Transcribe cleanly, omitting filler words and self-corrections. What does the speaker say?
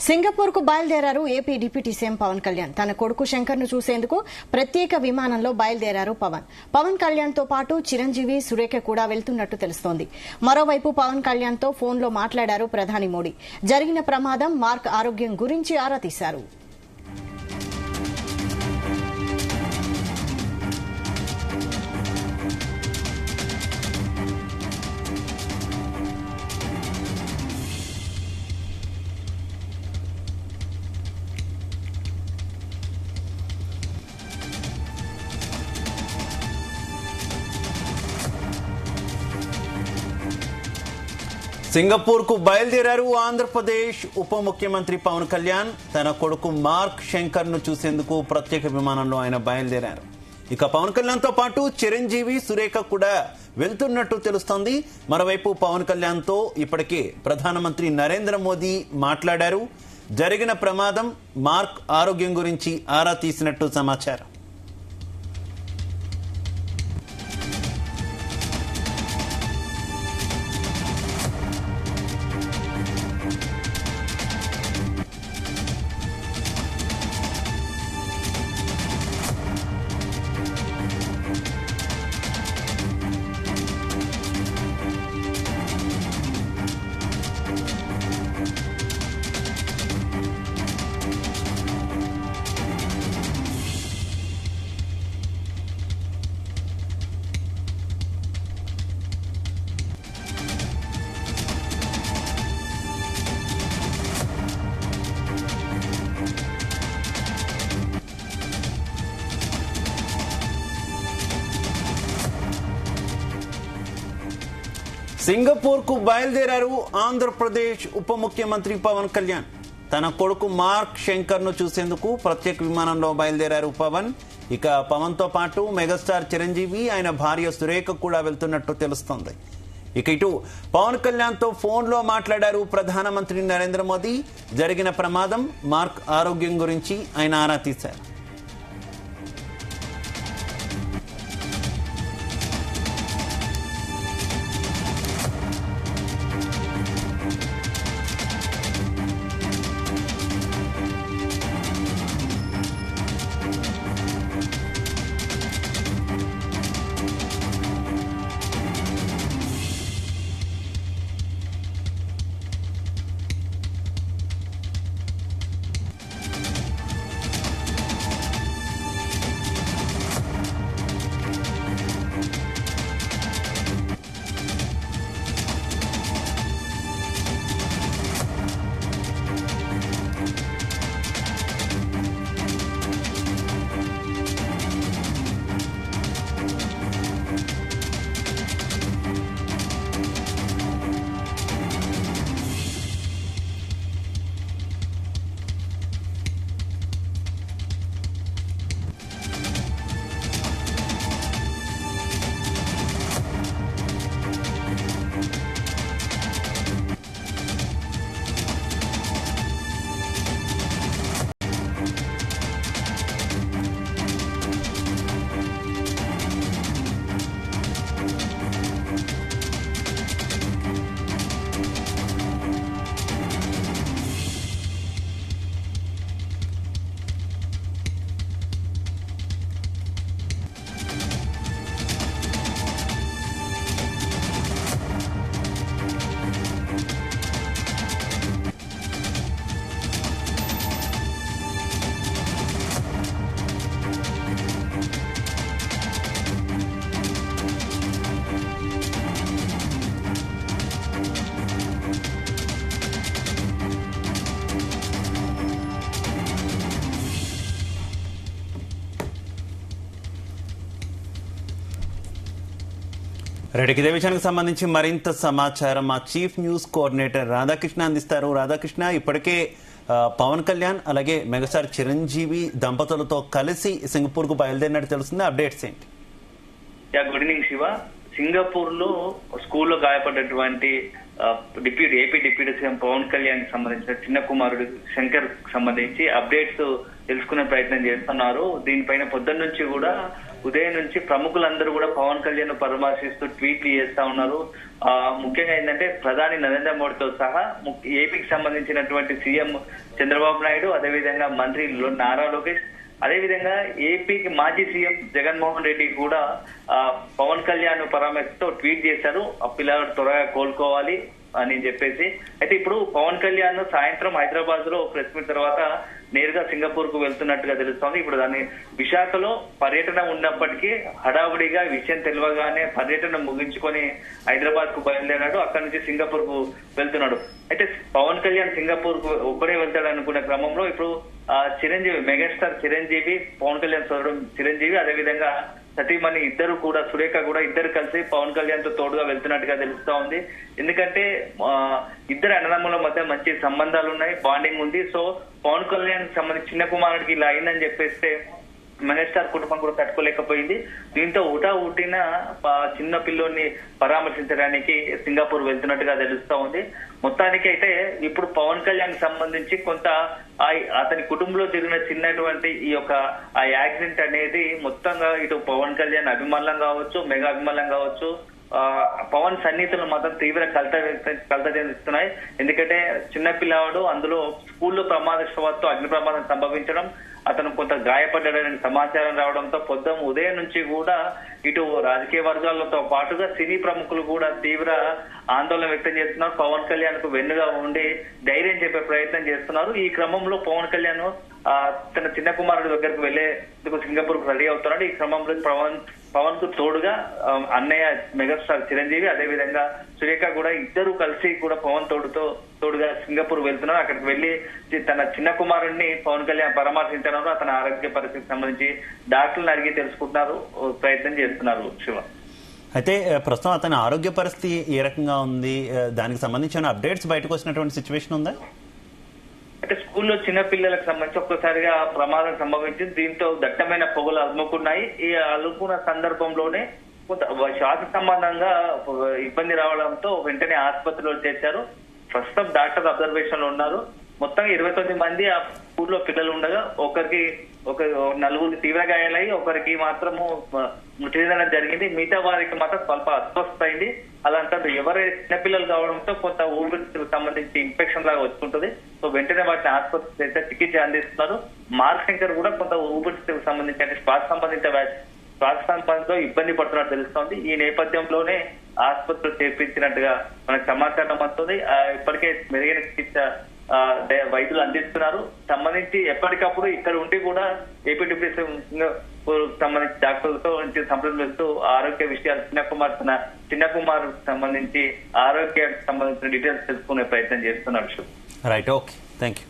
Singapore కు బయలుదేరారు AP deputy CM Pawan Kalyan. తన కొడుకు శంకర్ ను చూసేందుకు ప్రత్యేక విమానంలో బయలుదేరారు పవన్. పవన్ కళ్యాణ్ తో పాటు చిరంజీవి, సురేఖ కూడా వెళ్తున్నట్టు తెలుస్తోంది. మరోవైపు పవన్ కళ్యాణ్ తో ఫోన్లో మాట్లాడారు ప్రధాని మోడీ. జరిగిన ప్రమాదం, మార్క్ ఆరోగ్యం గురించి ఆరా తీశారు. సింగపూర్ కు బయలుదేరారు ఆంధ్రప్రదేశ్ ఉప ముఖ్యమంత్రి పవన్ కళ్యాణ్. తన కొడుకు మార్క్ శంకర్ ను చూసేందుకు ప్రత్యేక విమానంలో ఆయన బయలుదేరారు. ఇక పవన్ కళ్యాణ్ తో పాటు చిరంజీవి, సురేఖ కూడా వెళ్తున్నట్టు తెలుస్తోంది. మరోవైపు పవన్ కళ్యాణ్ తో ఇప్పటికే ప్రధానమంత్రి నరేంద్ర మోదీ మాట్లాడారు. జరిగిన ప్రమాదం, మార్క్ ఆరోగ్యం గురించి ఆరా తీసినట్టు సమాచారం. సింగపూర్ కు బయలుదేరారు ఆంధ్రప్రదేశ్ ఉప ముఖ్యమంత్రి పవన్ కళ్యాణ్. తన కొడుకు మార్క్ శంకర్ ను చూసేందుకు ప్రత్యేక విమానంలో బయలుదేరారు పవన్. ఇక పవన్ తో పాటు మెగాస్టార్ చిరంజీవి, ఆయన భార్య సురేఖ కూడా వెళ్తున్నట్టు తెలుస్తోంది. ఇక ఇటు పవన్ కళ్యాణ్ తో ఫోన్ లో మాట్లాడారు ప్రధానమంత్రి నరేంద్ర మోదీ. జరిగిన ప్రమాదం, మార్క్ ఆరోగ్యం గురించి ఆయన ఆరా తీశారు. రెడ్డికి ఇదే విషయానికి సంబంధించి మరింత సమాచారం మా చీఫ్ న్యూస్ కోఆర్డినేటర్ రాధాకృష్ణ అందిస్తారు. రాధాకృష్ణ, ఇప్పటికే పవన్ కళ్యాణ్ అలాగే మెగాస్టార్ చిరంజీవి దంపతులతో కలిసి సింగపూర్ కు బయలుదేరినట్టు తెలుస్తుంది. అప్డేట్స్ ఏంటి? Good evening Shiva. సింగపూర్ లో స్కూల్లో గాయపడ్డటువంటి AP deputy CM Pawan Kalyan కి సంబంధించిన చిన్న కుమారుడు శంకర్ సంబంధించి అప్డేట్స్ తెలుసుకునే ప్రయత్నం చేస్తున్నారు. దీనిపైన పొద్దున్న నుంచి కూడా ఉదయం నుంచి ప్రముఖులందరూ కూడా పవన్ కళ్యాణ్ పరామర్శిస్తూ ట్వీట్లు చేస్తా ఉన్నారు. ముఖ్యంగా ఏంటంటే ప్రధాని నరేంద్ర మోడీతో సహా ఏపీకి సంబంధించినటువంటి సీఎం చంద్రబాబు నాయుడు, అదేవిధంగా మంత్రి నారా లోకేష్, అదేవిధంగా ఏపీకి మాజీ సీఎం జగన్మోహన్ రెడ్డి కూడా పవన్ కళ్యాణ్ పరామర్శతో ట్వీట్ చేశారు, ఆ పిల్లలు త్వరగా కోలుకోవాలి అని చెప్పేసి. అయితే ఇప్పుడు పవన్ కళ్యాణ్ సాయంత్రం హైదరాబాద్ లో ప్రెస్ మీట్ తర్వాత నేరుగా సింగపూర్ కు వెళ్తున్నట్టుగా తెలుస్తోంది. ఇప్పుడు దాన్ని విశాఖలో పర్యటన ఉన్నప్పటికీ హడావుడిగా విషయం తెలియగానే పర్యటన ముగించుకొని హైదరాబాద్ కు బయలుదేరాడు. అక్కడి నుంచి సింగపూర్ కు వెళ్తున్నాడు. అయితే పవన్ కళ్యాణ్ సింగపూర్ కు ఒక్కడే వెళ్తాడు అనుకునే క్రమంలో ఇప్పుడు చిరంజీవి, మెగాస్టార్ చిరంజీవి, పవన్ కళ్యాణ్ సోదరుడు చిరంజీవి, అదేవిధంగా సతీమణి ఇద్దరు కూడా, సురేఖ కూడా ఇద్దరు కలిసి పవన్ కళ్యాణ్ తో తోడుగా వెళ్తున్నట్టుగా తెలుస్తా ఉంది. ఎందుకంటే ఇద్దరు అన్నదమ్ముల మధ్య మంచి సంబంధాలు ఉన్నాయి, బాండింగ్ ఉంది. సో పవన్ కళ్యాణ్ సంబంధించి చిన్న కుమారుడికి ఇలా అయిందని చెప్పేస్తే మెగాస్టార్ కుటుంబం కూడా తట్టుకోలేకపోయింది. దీంతో ఊటిన చిన్న పిల్లోని పరామర్శించడానికి సింగపూర్ వెళ్తున్నట్టుగా తెలుస్తా ఉంది. మొత్తానికి అయితే ఇప్పుడు పవన్ కళ్యాణ్ సంబంధించి కొంత అతని కుటుంబంలో జరిగిన చిన్నటువంటి ఈ యొక్క ఆ యాక్సిడెంట్ అనేది మొత్తంగా ఇటు పవన్ కళ్యాణ్ అభిమానులం కావచ్చు, మెగా అభిమానులం కావచ్చు, పవన్ సన్నిహితులు మాత్రం తీవ్ర కలత చెందిస్తున్నాయి. ఎందుకంటే చిన్న పిల్లవాడు అందులో స్కూల్లో ప్రమాదవశాత్తు అగ్ని ప్రమాదం సంభవించడం, అతను కొంత గాయపడ్డాడని సమాచారం రావడంతో ఉదయం నుంచి కూడా ఇటు రాజకీయ వర్గాలతో పాటుగా సినీ ప్రముఖులు కూడా తీవ్ర ఆందోళన వ్యక్తం చేస్తున్నారు. పవన్ కళ్యాణ్ కు వెన్నుగా ఉండి ధైర్యం చెప్పే ప్రయత్నం చేస్తున్నారు. ఈ క్రమంలో పవన్ కళ్యాణ్ తన చిన్న కుమారుడి దగ్గరకు వెళ్లేందుకు సింగపూర్ కు రెడీ అవుతున్నాడు. ఈ క్రమంలో పవన్ కు తోడుగా అన్నయ్య మెగాస్టార్ చిరంజీవి, అదేవిధంగా సురేఖ కూడా ఇద్దరు కలిసి కూడా పవన్ తోడుగా సింగపూర్ వెళ్తున్నారు. అక్కడికి వెళ్లి తన చిన్న కుమారుడిని పవన్ కళ్యాణ్ పరామర్శించడంలో అతని ఆరోగ్య పరిస్థితికి సంబంధించి డాక్టర్లను అడిగి తెలుసుకుంటున్నారు, ప్రయత్నం చేస్తున్నారు. శివ, అయితే ప్రస్తుతం అతని ఆరోగ్య పరిస్థితి ఏ రకంగా ఉంది, దానికి సంబంధించిన అప్డేట్స్ బయటకు వచ్చినటువంటి సిచ్యువేషన్ ఉందా? అంటే స్కూల్లో చిన్న పిల్లలకు సంబంధించి ఒక్కసారిగా ప్రమాదం సంభవించింది. దీంతో దట్టమైన పొగలు అలుముకున్నాయి. ఈ అలుముకున్న సందర్భంలోనే కొంత శ్వాస సంబంధంగా ఇబ్బంది రావడంతో వెంటనే ఆసుపత్రిలో చేర్చారు. ప్రస్తుతం డాక్టర్ అబ్జర్వేషన్ లో ఉన్నారు. మొత్తం 29 మంది ఆ స్కూల్లో పిల్లలు ఉండగా నలుగురు తీవ్ర గాయాలయ్యి ఒకరికి మాత్రము మృతి చెందడం జరిగింది. మిగతా వారికి మాత్రం స్వల్ప అస్వస్థ అయింది. అలాంటి ఎవరైతే చిన్నపిల్లలు కావడంతో కొంత ఊపిరితిత్తులకు సంబంధించి ఇన్ఫెక్షన్ లాగా వచ్చుంటుంది. సో వెంటనే వాటిని ఆసుపత్రి అయితే చికిత్స అందిస్తున్నారు. మార్క్ శంకర్ కూడా కొంత ఊపిరితిత్తులకు సంబంధించి అంటే శ్వాస సంబంధింతో ఇబ్బంది పడుతున్నట్టు తెలుస్తోంది. ఈ నేపథ్యంలోనే ఆసుపత్రిలో చేర్పించినట్టుగా మనకు సమాచారం వస్తుంది. ఇప్పటికే మెరుగైన చికిత్స వైద్యులు అందిస్తున్నారు. సంబంధించి ఎప్పటికప్పుడు ఇక్కడ ఉండి కూడా ఏపీ డిప్యూటీ సంబంధించి డాక్టర్లతో సంప్రదిస్తూ ఆరోగ్య విషయాలు చిన్న కుమార్ సంబంధించి ఆరోగ్యానికి సంబంధించిన డీటెయిల్స్ తెలుసుకునే ప్రయత్నం చేస్తున్నారు. Right, okay, thank you.